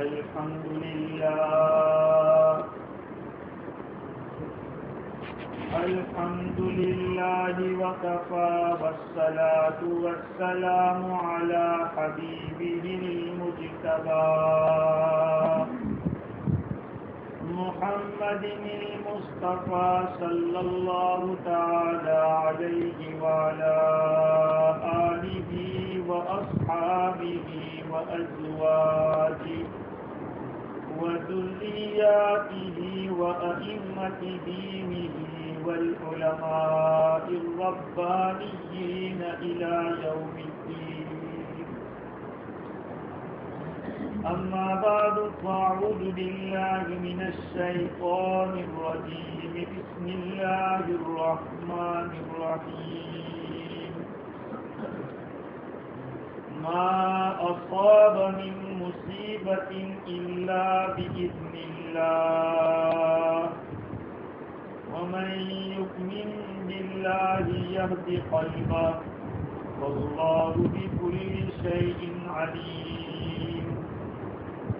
الحمد لله وكفى والصلاة والسلام على حبيبه المجتبى محمد المصطفى صلى الله تعالى عليه وعلى آله وأصحابه وأزواجه وذرياته وأئمة دينه والعلماء الربانيين إلى يوم الدين. أما بعد فأعوذ بالله من الشيطان الرجيم. بسم الله الرحمن الرحيم. ما أصاب من مصيبة إلا بإذن الله ومن يؤمن بالله يهد قلبه والله بكل شيء عليم.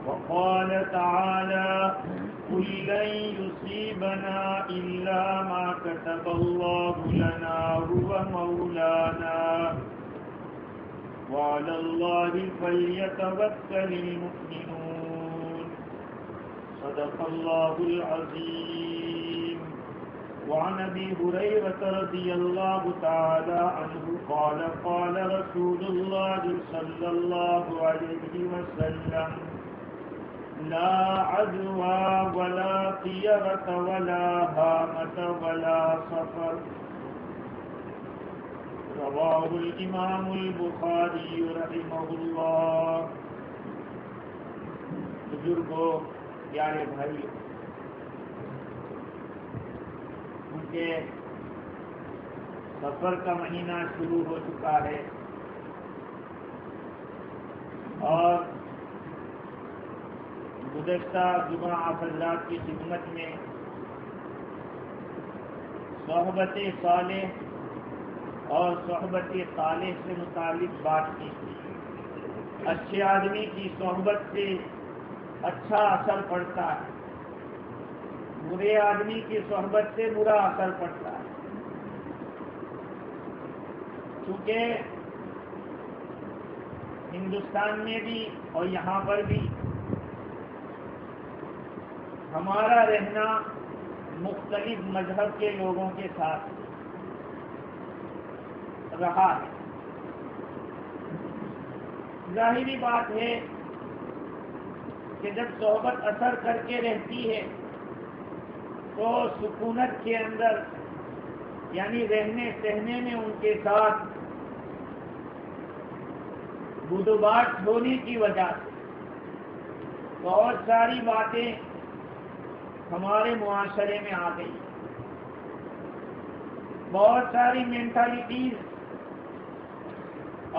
وقال تعالى قل لن يصيبنا إلا ما كتب الله لنا هو مولانا وعلى الله فليتوكل المؤمنون. صدق الله العظيم. وعن ابي هريره رضي الله تعالى عنه قال قال رسول الله صلى الله عليه وسلم لا عدوى ولا طيرة ولا هامة ولا سفر. رواه الامام البخاری رحمہ اللہ. بزرگوں، پیارے بھائی، ان کے سفر کا مہینہ شروع ہو چکا ہے اور گزشتہ جمعہ آپ حضرات کی خدمت میں صحبت صالح اور صحبت صالح سے متعلق بات کی. اچھے آدمی کی صحبت سے اچھا اثر پڑتا ہے، برے آدمی کی صحبت سے برا اثر پڑتا ہے. چونکہ ہندوستان میں بھی اور یہاں پر بھی ہمارا رہنا مختلف مذہب کے لوگوں کے ساتھ رہا ہے. ظاہری بات ہے کہ جب صحبت اثر کر کے رہتی ہے تو سکونت کے اندر یعنی رہنے سہنے میں ان کے ساتھ بدوبات ہونے کی وجہ سے بہت ساری باتیں ہمارے معاشرے میں آ گئی. بہت ساری مینٹالٹیز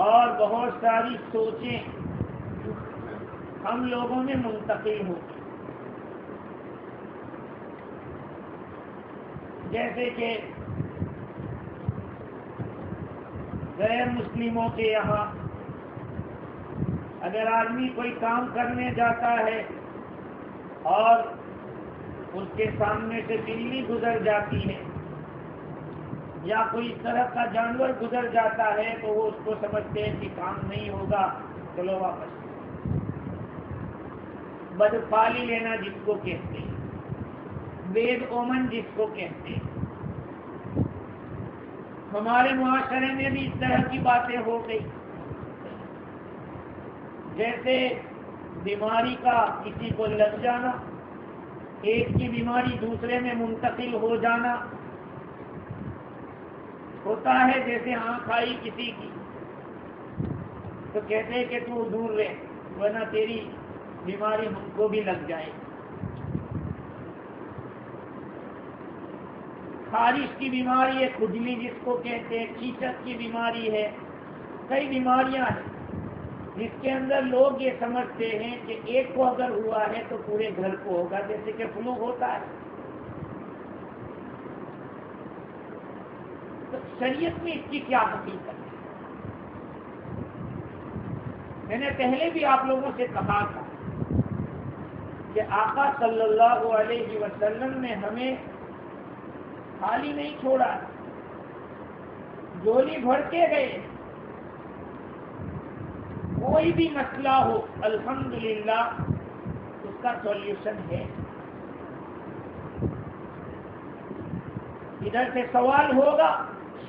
اور بہت ساری سوچیں ہم لوگوں میں منتقل ہوتی. جیسے کہ غیر مسلموں کے یہاں اگر آدمی کوئی کام کرنے جاتا ہے اور اس کے سامنے سے بلی گزر جاتی ہے یا کوئی اس طرح کا جانور گزر جاتا ہے تو وہ اس کو سمجھتے ہیں کہ کام نہیں ہوگا، چلو واپس. بدفالی لینا جس کو کہتے ہیں، بید اومن جس کو کہتے ہیں. ہمارے معاشرے میں بھی اس طرح کی باتیں ہو گئی. جیسے بیماری کا کسی کو لگ جانا، ایک کی بیماری دوسرے میں منتقل ہو جانا ہوتا ہے. جیسے آنکھ آئی کسی کی تو کہتے ہیں کہ تو دور رہ ورنہ تیری بیماری ہم کو بھی لگ جائے. خارش کی بیماری ہے، کھجلی جس کو کہتے ہیں، کھیچک کی بیماری ہے. کئی بیماریاں ہیں جس کے اندر لوگ یہ سمجھتے ہیں کہ ایک کو اگر ہوا ہے تو پورے گھر کو ہوگا، جیسے کہ فلو ہوتا ہے. تو شریعت میں اس کی کیا حقیقت ہے؟ میں نے پہلے بھی آپ لوگوں سے کہا تھا کہ آقا صلی اللہ علیہ وسلم نے ہمیں خالی نہیں چھوڑا، جھولی بھر کے گئے. کوئی بھی مسئلہ ہو الحمدللہ اس کا سولوشن ہے. ادھر سے سوال ہوگا،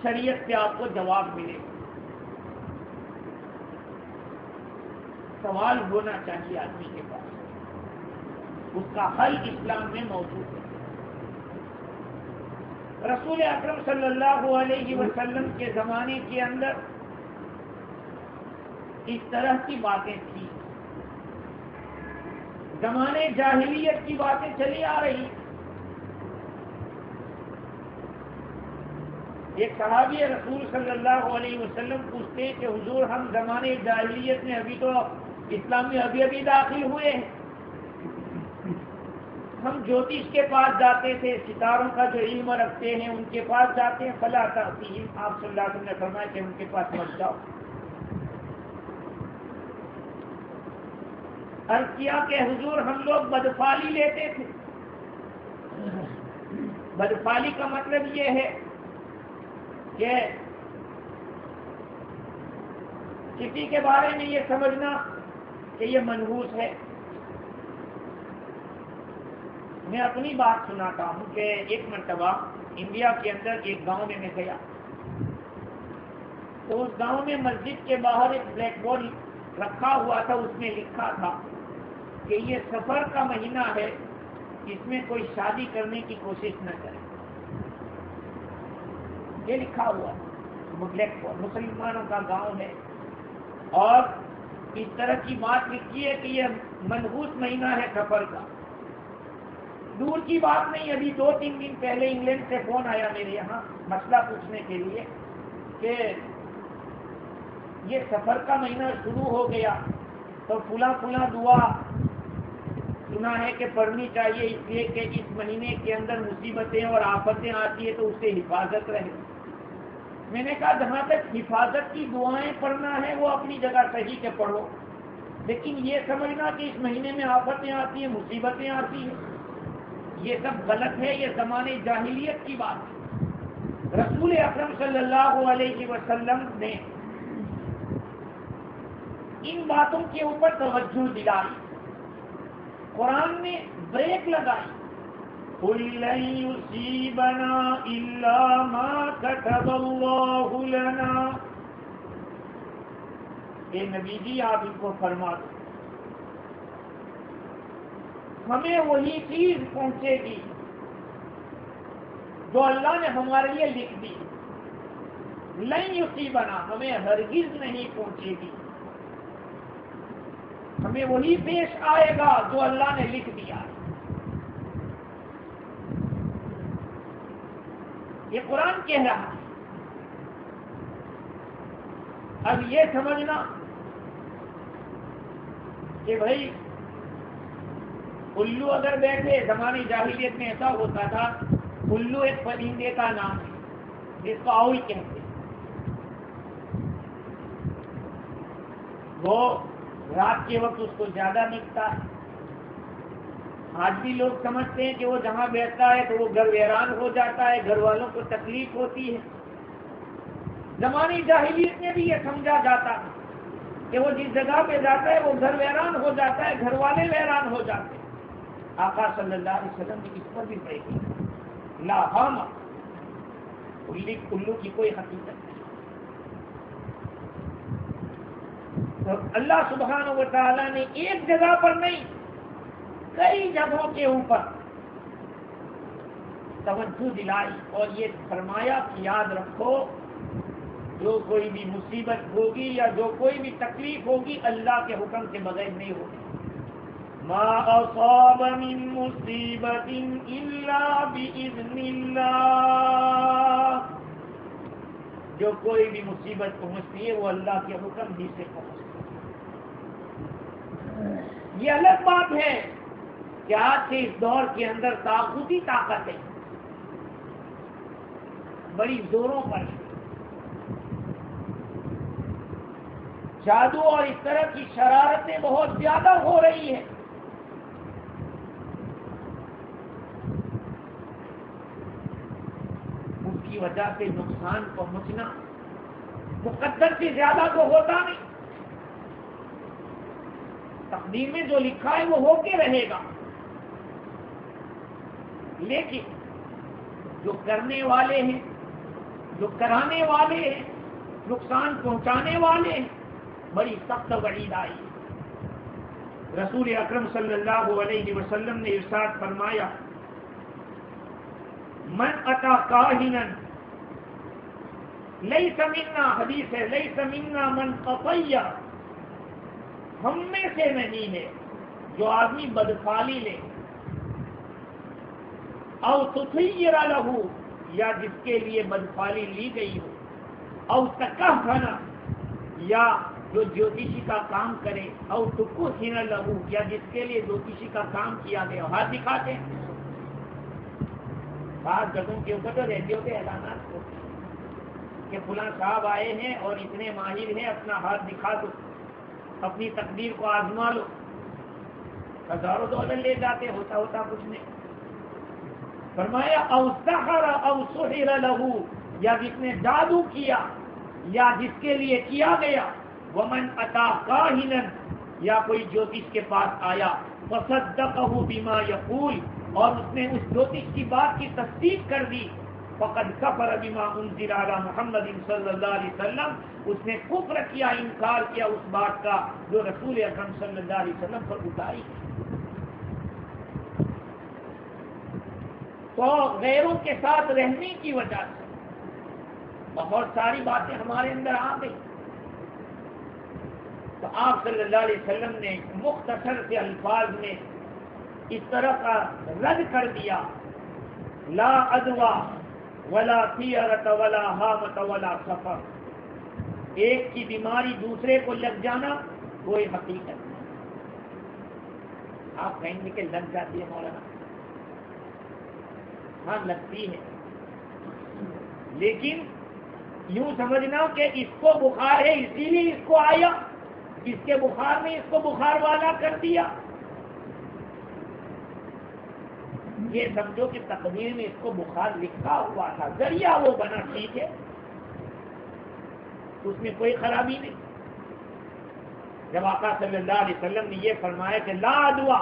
شریعت سے آپ کو جواب ملے گا. سوال ہونا چاہیے آدمی کے پاس، اس کا حل اسلام میں موجود ہے. رسول اکرم صلی اللہ علیہ وسلم کے زمانے کے اندر اس طرح کی باتیں تھیں. زمانے جاہلیت کی باتیں چلی آ رہی. ایک صحابی رسول صلی اللہ علیہ وسلم پوچھتے کہ حضور ہم زمانے جاہلیت میں ابھی تو اسلام میں ابھی داخل ہوئے ہیں، ہم جوتش کے پاس جاتے تھے، ستاروں کا جو علم رکھتے ہیں ان کے پاس جاتے ہیں، فلا تأتیہم، آپ صلی اللہ علیہ وسلم نے فرمایا کہ ان کے پاس مت جاؤ. عرض کیا کہ حضور ہم لوگ بدفالی لیتے تھے. بدفالی کا مطلب یہ ہے کہ کسی کے بارے میں یہ سمجھنا کہ یہ منحوس ہے. میں اپنی بات سناتا ہوں کہ ایک مرتبہ انڈیا کے اندر ایک گاؤں میں گیا تو اس گاؤں میں مسجد کے باہر ایک بلیک بورڈ رکھا ہوا تھا، اس میں لکھا تھا کہ یہ سفر کا مہینہ ہے، اس میں کوئی شادی کرنے کی کوشش نہ کرے. یہ لکھا ہوا ہے بلیک بورڈ. مسلمانوں کا گاؤں ہے اور اس طرح کی بات لکھی ہے کہ یہ منحوس مہینہ ہے سفر کا. دور کی بات نہیں، ابھی 2-3 دن پہلے انگلینڈ سے فون آیا میرے یہاں مسئلہ پوچھنے کے لیے کہ یہ سفر کا مہینہ شروع ہو گیا تو فلاں دعا سنا ہے کہ پڑھنی چاہیے، اس لیے کہ اس مہینے کے اندر مصیبتیں اور آفتیں آتی ہے تو اس سے حفاظت رہے. میں نے کہا جہاں تک حفاظت کی دعائیں پڑھنا ہے وہ اپنی جگہ صحیح کہ پڑھو، لیکن یہ سمجھنا کہ اس مہینے میں آفتیں آتی ہیں، مصیبتیں آتی ہیں، یہ سب غلط ہے. یہ زمانے جاہلیت کی بات ہے. رسول اکرم صلی اللہ علیہ وسلم نے ان باتوں کے اوپر توجہ دلائی، قرآن نے بریک لگائی. قُلْ لَن يُصِيبَنَا إِلَّا مَا كَتَبَ اللَّهُ لَنَا. اے نبی جی آپ ان کو فرما دو ہمیں وہی چیز پہنچے گی جو اللہ نے ہمارے لیے لکھ دی. لن یصیبنا، ہمیں ہرگز نہیں پہنچے گی، ہمیں وہی پیش آئے گا جو اللہ نے لکھ دیا. یہ قرآن کہہ رہا ہے. اب یہ سمجھنا کہ بھائی الو اگر بیٹھے، زمانے جاہلیت میں ایسا ہوتا تھا، الو ایک پرندے کا نام ہے جس کو آؤل کہتے ہیں. وہ رات کے وقت اس کو زیادہ دکھتا ہے. آج بھی لوگ سمجھتے ہیں کہ وہ جہاں بیٹھتا ہے تو وہ گھر ویران ہو جاتا ہے، گھر والوں کو تکلیف ہوتی ہے. زمانے جاہلیت میں بھی یہ سمجھا جاتا ہے کہ وہ جس جگہ پہ جاتا ہے وہ گھر ویران ہو جاتا ہے، گھر والے ویران ہو جاتے ہیں. آقا صلی اللہ علیہ وسلم نے اس پر بھی بریک کی. لا ہم الو کی کوئی حقیقت نہیں. تو اللہ سبحانہ و تعالیٰ نے ایک جگہ پر نہیں، کئی جگہوں کے اوپر توجہ دلائی اور یہ فرمایا کہ یاد رکھو جو کوئی بھی مصیبت ہوگی یا جو کوئی بھی تکلیف ہوگی اللہ کے حکم کے بغیر نہیں ہوگی. ما اصاب من مصیبت الا باذن اللہ، جو کوئی بھی مصیبت پہنچتی ہے وہ اللہ کے حکم ہی سے پہنچتی ہے. یہ الگ بات ہے کہ آج کے اس دور کے اندر طاغوتی طاقتیں بڑی زوروں پر ہے. جادو اور اس طرح کی شرارتیں بہت زیادہ ہو رہی ہیں. کی وجہ سے نقصان پہنچنا مقدر سے زیادہ تو ہوتا نہیں. تقدیر میں جو لکھا ہے وہ ہو کے رہے گا. لیکن جو کرنے والے ہیں، جو کرانے والے ہیں، نقصان پہنچانے والے ہیں، بڑی سخت وعید آئی. رسول اکرم صلی اللہ علیہ وسلم نے ارشاد فرمایا، من اتا کاہنا لیس منا، حدیث ہے، لیس منا من قطیع، ہم میں سے نہیں ہے جو آدمی بدفالی لے، او تطیر لہو، یا جس کے لیے بدفالی لی گئی ہو، او تکہن، یا جو جوتشی کا کام کرے، او تکہن لہو، یا جس کے لیے جوتشی کا کام کیا گیا. ہاتھ دکھاتے ہیں بعض جگہوں کے اوپر تو ریڈیو پہ اعلانات ہوتے ہیں کہ فلاں صاحب آئے ہیں اور اتنے ماہر ہیں، اپنا ہاتھ دکھا دو، اپنی تقدیر کو آزما لو. ہزاروں ڈالر لے جاتے، ہوتا کچھ نہیں. فرمایا او سحر او سحر لہو، یا جس نے جادو کیا یا جس کے لیے کیا گیا. ومن اتا کاہنا، یا کوئی جوتش کے پاس آیا، فصدقہ بما یقول، اور اس نے اس جوتش کی بات کی تصدیق کر دی، فقد کفر بما انزل علی محمد صلی اللہ علیہ وسلم، اس نے کفر کیا، انکار کیا اس بات کا جو رسول اکرم صلی اللہ علیہ وسلم پر اتاری. تو غیروں کے ساتھ رہنے کی وجہ سے بہت ساری باتیں ہمارے اندر آ گئی. تو آپ صلی اللہ علیہ وسلم نے مختصر سے الفاظ میں اس طرح کا رد کر دیا، لا عدوى ولا طیرۃ ولا ہامۃ ولا سفر. ایک کی بیماری دوسرے کو لگ جانا کوئی حقیقت نہیں. آپ کہیں گے کہ لگ جاتی ہے مولانا، ہاں لگتی ہے، لیکن یوں سمجھنا کہ اس کو بخار ہے اسی لیے اس کو آیا، اس کے بخار نے اس کو بخار والا کر دیا. یہ سمجھو کہ تقدیر میں اس کو بخار لکھا ہوا تھا، ذریعہ وہ بنا، ٹھیک ہے، اس میں کوئی خرابی نہیں. جب آقا صلی اللہ علیہ وسلم نے یہ فرمایا کہ لا عدوى،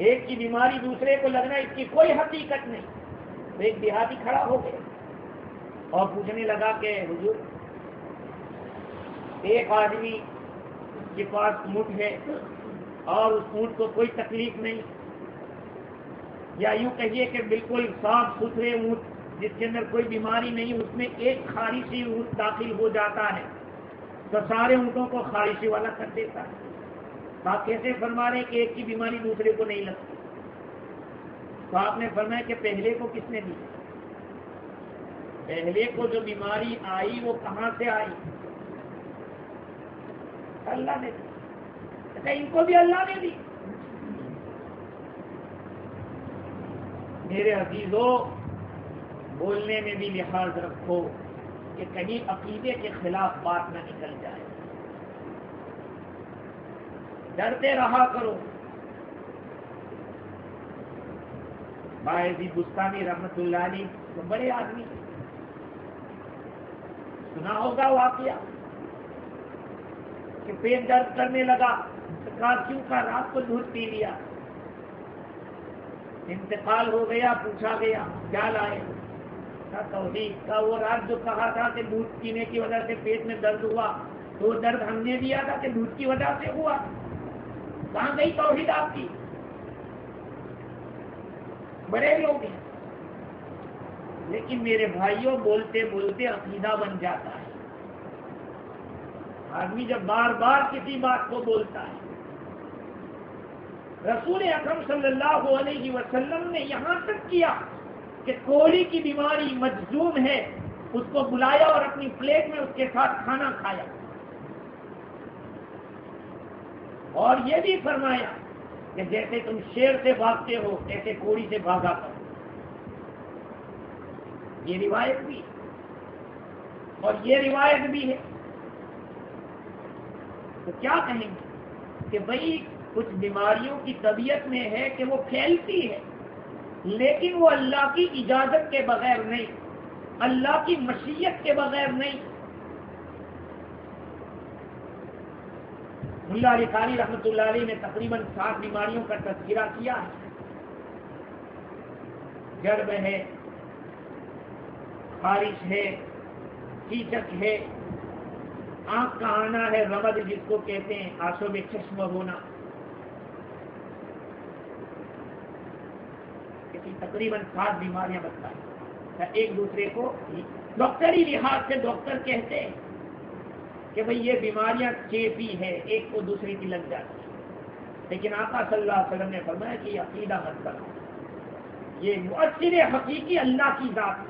ایک کی بیماری دوسرے کو لگنا اس کی کوئی حقیقت نہیں، تو ایک دیہاتی کھڑا ہو گیا اور پوچھنے لگا کہ حضور، ایک آدمی کے پاس اونٹ ہے اور اس اونٹ کو کوئی تکلیف نہیں، یا یوں کہیے کہ بالکل صاف ستھرے اونٹ جس کے اندر کوئی بیماری نہیں، اس میں ایک خارشی اونٹ داخل ہو جاتا ہے تو سارے اونٹوں کو خارشی والا کر دیتا ہے. آپ کیسے فرما رہے ہیں کہ ایک کی بیماری دوسرے کو نہیں لگتی؟ تو آپ نے فرمایا کہ پہلے کو کس نے دی؟ پہلے کو جو بیماری آئی وہ کہاں سے آئی؟ اللہ نے دی. اچھا، ان کو بھی اللہ نے دی. میرے عزیزو، بولنے میں بھی لحاظ رکھو کہ کہیں عقیدے کے خلاف بات نہ نکل جائے. ڈرتے رہا کرو. باعزی بستانی رحمت اللہ علیہ تو بڑے آدمی، سنا ہوگا واقعہ کہ پیٹ درد کرنے لگا تو کہا کیوں؟ کا رات کو دودھ پی لیا. انتقال ہو گیا، پوچھا گیا کیا لائے؟ توحید کا. وہ رات جو کہا تھا کہ دودھ پینے کی وجہ سے پیٹ میں درد ہوا، تو وہ درد ہم نے دیا تھا کہ دودھ کی وجہ سے ہوا. کہاں گئی توحید آپ کی؟ بڑے لوگ ہیں، لیکن میرے بھائیوں بولتے بولتے عقیدہ بن جاتا ہے. آدمی جب بار بار کسی بات کو بولتا ہے. رسول اکرم صلی اللہ علیہ وسلم نے یہاں تک کیا کہ کوڑی کی بیماری مجذوم ہے، اس کو بلایا اور اپنی پلیٹ میں اس کے ساتھ کھانا کھایا، اور یہ بھی فرمایا کہ جیسے تم شیر سے بھاگتے ہو ایسے کوڑی سے بھاگا کرو. یہ روایت بھی اور یہ روایت بھی ہے. تو کیا کہیں گے کہ بھئی کچھ بیماریوں کی طبیعت میں ہے کہ وہ پھیلتی ہے، لیکن وہ اللہ کی اجازت کے بغیر نہیں، اللہ کی مشیت کے بغیر نہیں۔ ملا علی قاری رحمۃ اللہ علیہ نے تقریباً 7 بیماریوں کا تذکرہ کیا ہے۔ جڑب ہے، خارش ہے، کیچک ہے، آنکھ کا آنا ہے، رمد جس کو کہتے ہیں، آنسوں میں چشم ہونا، تقریباً 7 بیماریاں بتائیں۔ ایک دوسرے کو ڈاکٹری لحاظ سے ڈاکٹر کہتے ہیں کہ بھئی یہ بیماریاں چیپی ہے، ایک کو دوسرے کی لگ جاتی ہے، لیکن آقا صلی اللہ علیہ وسلم نے فرمایا کہ یہ عقیدہ مت بناؤ، یہ مؤثر حقیقی اللہ کی ذات ہے۔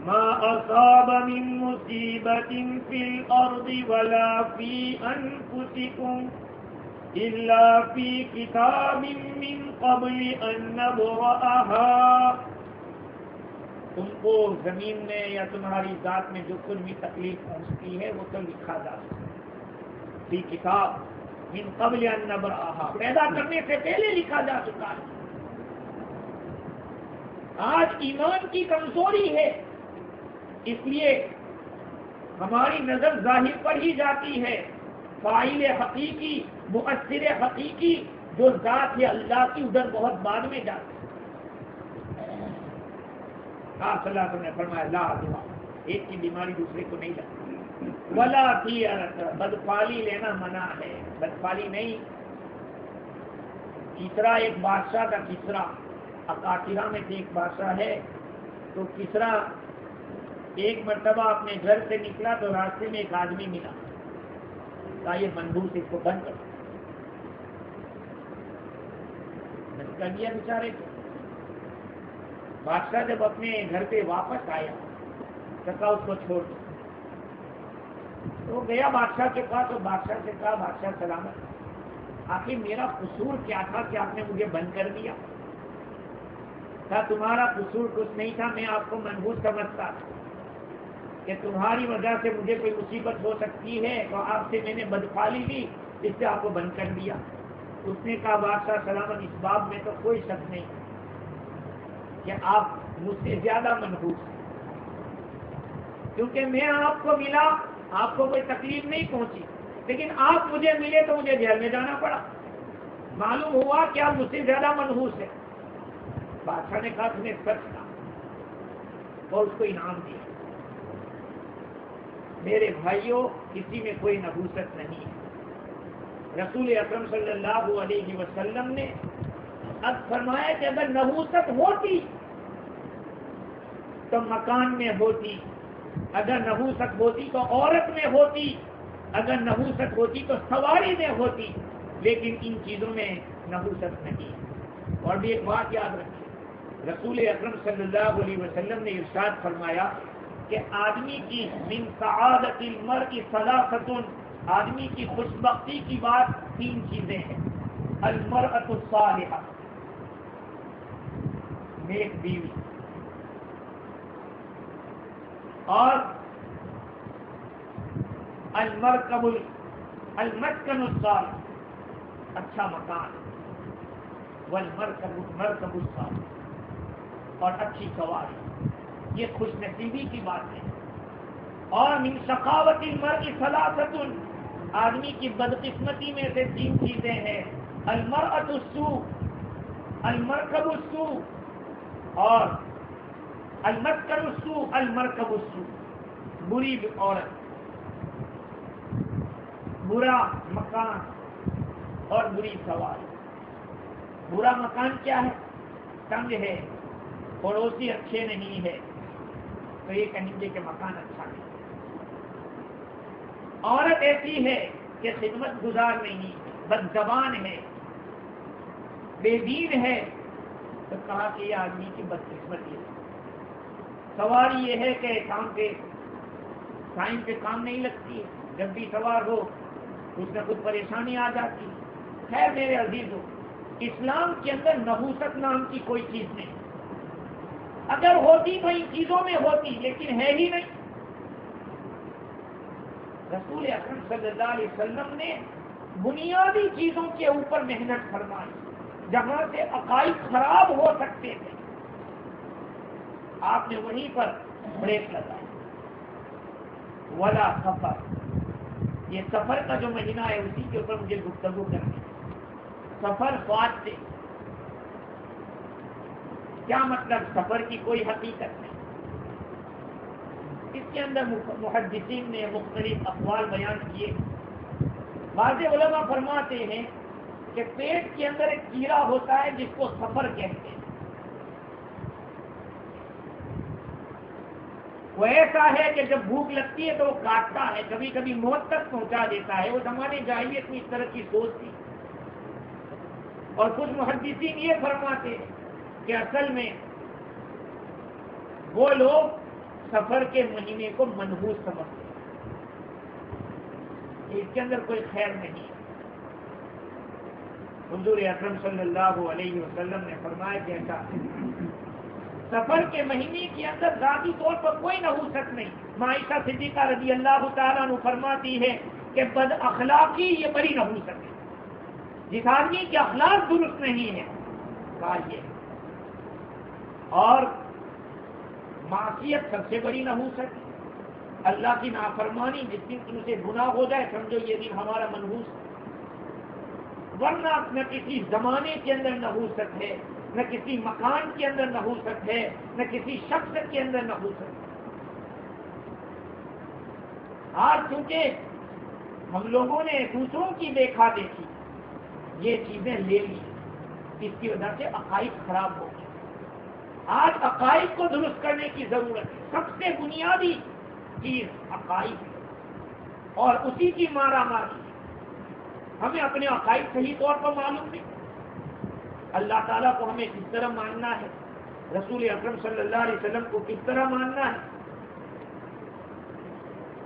ما اصاب من مصیبت فی الارض ولا فی انفسکم الا فی کتاب من قبل ان نبرأها، تم کو زمین میں یا تمہاری ذات میں جو کچھ بھی تکلیف پہنچتی ہے وہ تو لکھا جا فی کتاب من قبل ان نبرأها، پیدا کرنے سے پہلے لکھا جا چکا ہے۔ آج ایمان کی کمزوری ہے، اس لیے ہماری نظر ظاہر پر ہی جاتی ہے، فاعل حقیقی، مؤثر حقیقی جو ذات ہے اللہ کی ادھر بہت بعد میں جاتی ہے۔ صلی اللہ علیہ وسلم نے فرمایا لا دعا، ایک کی بیماری دوسرے کو نہیں لگتی، ولا فی بدفالی لینا منع ہے، بدفالی نہیں۔ کسرا ایک بادشاہ کا، کسرا اکاثرہ میں سے ایک بادشاہ ہے، تو کسرا ایک مرتبہ اپنے گھر سے نکلا تو راستے میں ایک آدمی ملا، کہا یہ منحوس اس کو بند کر دیا بیچارے کو۔ بادشاہ جب اپنے گھر پہ واپس آیا تو کہا اس کو چھوڑ دو، تو گیا بادشاہ کے پاس، تو بادشاہ سے کہا بادشاہ سلامت، آخر میرا قصور کیا تھا کہ آپ نے مجھے بند کر دیا؟ کہا تمہارا قصور کچھ نہیں تھا، میں آپ کو منحوس سمجھتا تھا کہ تمہاری وجہ سے مجھے کوئی مصیبت ہو سکتی ہے، تو آپ سے میں نے بدفعلی لی، اس سے آپ کو بند کر دیا۔ اس نے کہا بادشاہ سلامت اس باب میں تو کوئی شک نہیں کہ آپ مجھ سے زیادہ منحوس ہیں، کیونکہ میں آپ کو ملا، آپ کو کوئی تکلیف نہیں پہنچی، لیکن آپ مجھے ملے تو مجھے جیل میں جانا پڑا، معلوم ہوا کہ آپ مجھ سے زیادہ منحوس ہیں۔ بادشاہ نے کہا تمہیں سچ کہا اور اس کو انعام دیا۔ میرے بھائیوں، کسی میں کوئی نحوست نہیں ہے۔ رسول اکرم صلی اللہ علیہ وسلم نے اب فرمایا کہ اگر نحوست ہوتی تو مکان میں ہوتی، اگر نحوست ہوتی تو عورت میں ہوتی، اگر نحوست ہوتی تو سواری میں ہوتی، لیکن ان چیزوں میں نحوست نہیں ہے۔ اور بھی ایک بات یاد رکھیں، رسول اکرم صلی اللہ علیہ وسلم نے ارشاد فرمایا کہ آدمی کی من سعادت المرء ثلاثۃ، آدمی کی خوش بختی کی بات 3 چیزیں ہیں، المرأۃ الصالحہ، نیک بیوی، اور المسکن الصالح، اچھا مکان، والمرکب الصالح، اور اچھی سواری، یہ خوش نصیبی کی بات ہے۔ اور من شقاوت المرء ثلاثۃ، آدمی کی بدقسمتی میں سے 3 چیزیں ہیں، المرأۃ السوء، المرکب السوء، اور المسکن السوء، المرکب السوء، بری عورت، برا مکان اور بری سواری۔ برا مکان کیا ہے؟ تنگ ہے، پڑوسی اچھے نہیں ہے، تو یہ کہیں گے کہ مکان اچھا نہیں۔ عورت ایسی ہے کہ خدمت گزار نہیں، بد زبان ہے، بے دین ہے، تو کہا کہ یہ آدمی کی بدقسمتی ہے۔ سواری یہ ہے کہ کام پہ ٹائم پہ کام نہیں لگتی ہے، جب بھی سوار ہو کچھ نہ کچھ پریشانی آ جاتی۔ خیر میرے عزیزوں، اسلام کے اندر نحوست نام کی کوئی چیز نہیں، اگر ہوتی تو ان چیزوں میں ہوتی، لیکن ہے ہی نہیں۔ رسول اکرم صلی اللہ علیہ وسلم نے بنیادی چیزوں کے اوپر محنت فرمائی، جہاں سے عقائد خراب ہو سکتے تھے آپ نے وہیں پر بریک لگائی۔ ولا سفر، یہ سفر کا جو مہینہ ہے اسی کے اوپر مجھے گفتگو کرنی ہے۔ سفر فوج سے کیا مطلب؟ سفر کی کوئی حقیقت نہیں۔ اس کے اندر محدثین نے مختلف اقوال بیان کیے۔ بعض علماء فرماتے ہیں کہ پیٹ کے اندر ایک کیڑا ہوتا ہے جس کو سفر کہتے ہیں، وہ ایسا ہے کہ جب بھوک لگتی ہے تو وہ کاٹتا ہے، کبھی کبھی موت تک پہنچا دیتا ہے۔ وہ زمانے جاہلیت میں اس طرح کی سوچ تھی، اور کچھ محدثین یہ فرماتے ہیں کہ اصل میں وہ لوگ سفر کے مہینے کو منحوس سمجھتے ہیں، اس کے اندر کوئی خیر نہیں ہے۔ حضور اکرم صلی اللہ علیہ وسلم نے فرمایا کہ ایسا سفر کے مہینے کے اندر ذاتی طور پر کوئی نحوست نہیں۔ عائشہ صدیقہ رضی اللہ تعالیٰ عنہ فرماتی ہے کہ بد اخلاقی یہ بڑی نحوست ہے، جس آدمی کے اخلاق درست نہیں ہے کہا یہ، اور معصیت سب سے بڑی نحوست ہے۔ اللہ کی نافرمانی جس دن تم سے گناہ ہو جائے سمجھو یہ دن ہمارا منحوس ہے، ورنہ نہ کسی زمانے کے اندر نحوست ہے، نہ کسی مکان کے اندر نحوست ہے، نہ کسی شخص کے اندر نحوست ہے۔ آج چونکہ ہم لوگوں نے دوسروں کی دیکھا دیکھی یہ چیزیں لے لی، اس کی وجہ سے عقائد خراب ہو گئی۔ آج عقائد کو درست کرنے کی ضرورت ہے، سب سے بنیادی چیز عقائد ہے، اور اسی کی مارا ماری۔ ہمیں اپنے عقائد صحیح طور پر معلوم نہیں، اللہ تعالیٰ کو ہمیں کس طرح ماننا ہے، رسول اکرم صلی اللہ علیہ وسلم کو کس طرح ماننا ہے،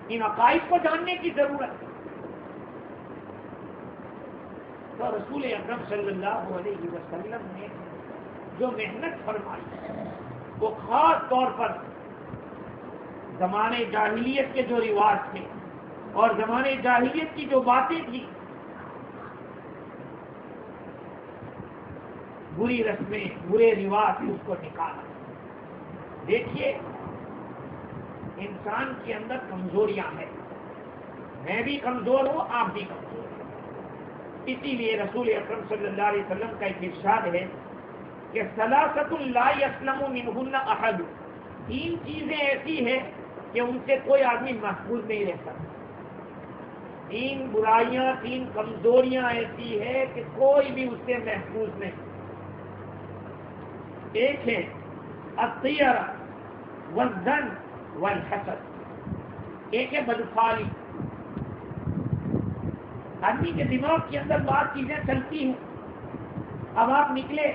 ان عقائد کو جاننے کی ضرورت ہے۔ تو رسول اکرم صلی اللہ علیہ وسلم نے جو محنت فرمائی وہ خاص طور پر زمانے جاہلیت کے جو رواج تھے اور زمانے جاہلیت کی جو باتیں تھیں، بری رسمیں، برے رواج، اس کو نکالا۔ دیکھیے انسان کے اندر کمزوریاں ہیں، میں بھی کمزور ہوں، آپ بھی کمزور ہیں، اسی لیے رسول اکرم صلی اللہ علیہ وسلم کا ایک ارشاد ہے کہ ثلاثۃ لا یسلم منہن احد، تین چیزیں ایسی ہیں کہ ان سے کوئی آدمی محفوظ نہیں رہ سکتا، تین برائیاں، تین کمزوریاں ایسی ہے کہ کوئی بھی اس سے محفوظ نہیں۔ ایک ہے الطیرہ والظن والحسد، ایک ہے بدفعالی، آدمی کے دماغ کے اندر بعض چیزیں چلتی ہیں، اب آپ نکلے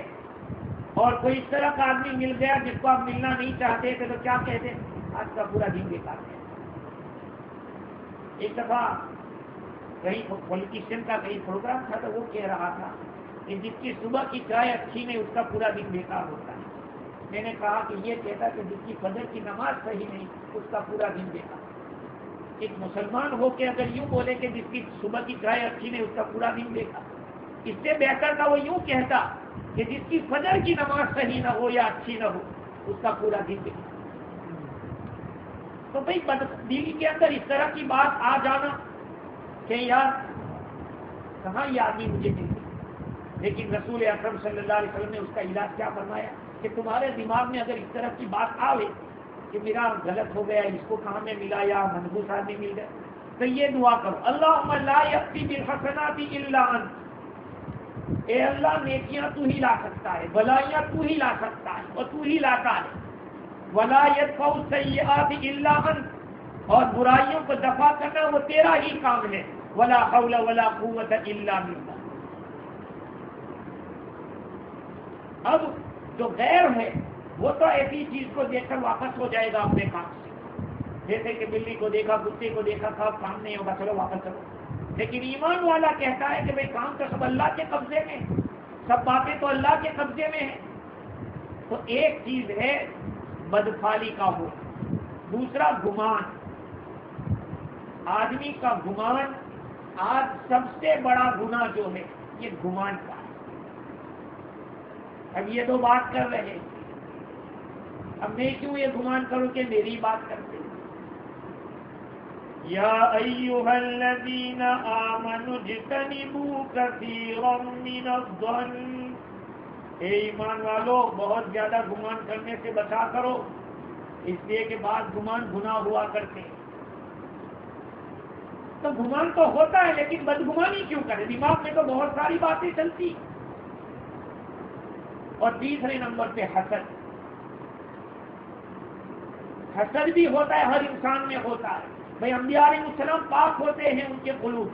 اور کوئی اس طرح کا آدمی مل گیا جس کو آپ ملنا نہیں چاہتے تھے تو کیا کہتے ہیں؟ آج کا پورا دن بیکار ہے۔ ایک دفعہ کہیں پولیٹیشین کا کہیں پروگرام تھا تو وہ کہہ رہا تھا کہ جس کی صبح کی چائے اچھی نہیں اس کا پورا دن بیکار ہوتا ہے۔ میں نے کہا کہ یہ کہتا کہ جس کی فجر کی نماز صحیح نہیں اس کا پورا دن بیکار۔ ایک مسلمان ہو کے اگر یوں بولے کہ جس کی صبح کی چائے اچھی نہیں اس کا پورا دن بیکار، اس سے بہتر تھا وہ یوں کہتا کہ جس کی فجر کی نماز صحیح نہ ہو یا اچھی نہ ہو اس کا پورا دن بیکار۔ تو بھائی دل کے اندر اس طرح کی بات آ جانا کہ یار کہاں یہ آدمی مجھے ملتی، لیکن رسول اکرم صلی اللہ علیہ وسلم نے اس کا علاج کیا فرمایا کہ تمہارے دماغ میں اگر اس طرح کی بات آوے کہ میرا غلط ہو گیا، اس کو کہاں میں ملا یا منحوس آدمی مل گیا، تو یہ دعا کرو اللہم لا یأتی بالحسنات الا انت، اے اللہ نیکیاں تو ہی لا سکتا ہے، بلائیاں تو ہی لا سکتا ہے اور تو ہی لاتا ہے، ولا یدفع السیئات الا انت، اور برائیوں کو دفع کرنا وہ تیرا ہی کام ہے، ولا حول ولا قوت الا باللہ۔ اب جو غیر ہے وہ تو ایسی چیز کو دیکھ کر واپس ہو جائے گا اپنے کام سے، جیسے کہ بلی کو دیکھا، کتے کو دیکھا، سب کام نہیں ہوگا چلو واپس چلو، لیکن ایمان والا کہتا ہے کہ بھائی کام تو سب اللہ کے قبضے میں، سب باتیں تو اللہ کے قبضے میں ہیں۔ تو ایک چیز ہے بدفعالی کا ہو، دوسرا گمان، آدمی کا گمان آج سب سے بڑا گناہ جو ہے یہ گمان کا ہے. اب یہ دو بات کر رہے ہیں، اب میں کیوں یہ گمان کروں کہ میری بات کرتے ہیں؟ یا ایھا الذین آمنوا اجتنبوا کثیرا من الظن، اے ایمان والو بہت زیادہ گمان کرنے سے بچا کرو، اس لیے کہ بعض گمان گناہ ہوا کرتے ہیں. تو گمان تو ہوتا ہے لیکن بدگمانی کیوں کرے؟ دماغ میں تو بہت ساری باتیں چلتی. اور تیسرے نمبر پہ حسد. حسد بھی ہوتا ہے، ہر انسان میں ہوتا ہے. بھائی انبیاء علیہ السلام پاک ہوتے ہیں ان کے قلوب،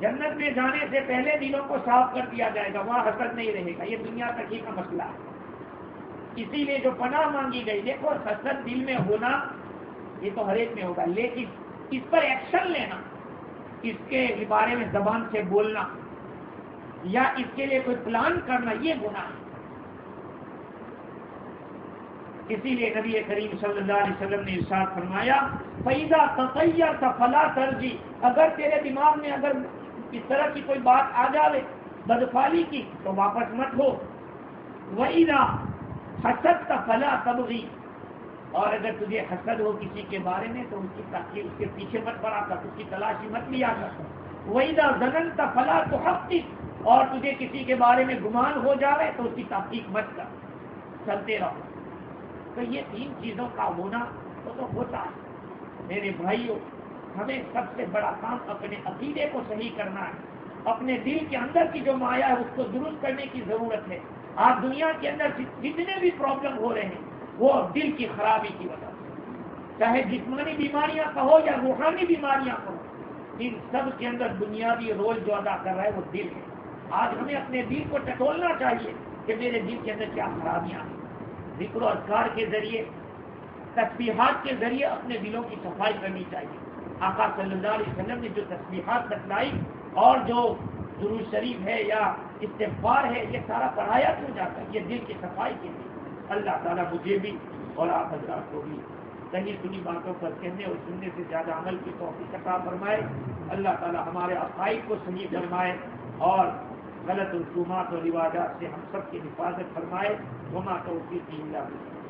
جنت میں جانے سے پہلے دلوں کو صاف کر دیا جائے گا، وہاں حسد نہیں رہے گا. یہ دنیا تک ہی کا مسئلہ ہے. اسی لیے جو پناہ مانگی گئی، دیکھو حسد دل میں ہونا یہ تو ہر ایک میں ہوگا، لیکن اس پر ایکشن لینا، اس کے بارے میں زبان سے بولنا یا اس کے لیے کوئی پلان کرنا، یہ گناہ ہے. اسی لیے نبی کریم صلی اللہ علیہ وسلم نے ارشاد فرمایا فَإِذَا تَطَيَّرْتَ فَلَا تَرْجِعْ، اگر تیرے دماغ میں اگر اس طرح کی کوئی بات آ جاوے بدفعلی کی تو واپس مت ہو. وَإِذَا حَسَدْتَ فَلَا تَبْغِ، اور اگر تجھے حسد ہو کسی کے بارے میں تو اس کی تحقیق، اس کے پیچھے مت پڑا کر، اس کی تلاشی مت لیا کر. وَإِذَا ظَنَنْتَ فَلَا تُحَقِّقْ، اور تجھے کسی کے بارے میں گمان ہو جاوے تو اس کی تحقیق مت کر، چلتے رہو. تو یہ تین چیزوں کا ہونا تو ہوتا ہے. میرے بھائیوں، ہمیں سب سے بڑا کام اپنے عقیدے کو صحیح کرنا ہے. اپنے دل کے اندر کی جو مایا ہے اس کو درست کرنے کی ضرورت ہے. آج دنیا کے اندر جتنے بھی پرابلم ہو رہے ہیں وہ دل کی خرابی کی وجہ سے، چاہے جسمانی بیماریاں کہو یا روحانی بیماریاں کہو، ان سب کے اندر بنیادی رول جو ادا کر رہا ہے وہ دل ہے. آج ہمیں اپنے دل کو ٹٹولنا چاہیے کہ میرے دل کے اندر کیا خرابیاں ہیں. ذکر و اذکار کے ذریعے، تسبیحات کے ذریعے اپنے دلوں کی صفائی کرنی چاہیے. آقا صلی اللہ علیہ وسلم نے جو تسبیحات بتلائی اور جو درود شریف ہے یا استغفار ہے، یہ سارا پڑھایا کیوں جاتا ہے؟ یہ دل کی صفائی کے لیے. اللہ تعالیٰ مجھے بھی اور آپ حضرات کو بھی صحیح سنی باتوں پر کہنے اور سننے سے زیادہ عمل کی توفیق عطا فرمائے. اللہ تعالیٰ ہمارے عقائد کو صحیح فرمائے اور غلط رسومات اور رواجات سے ہم سب کی حفاظت فرمائے. وما توفیقی الا باللہ.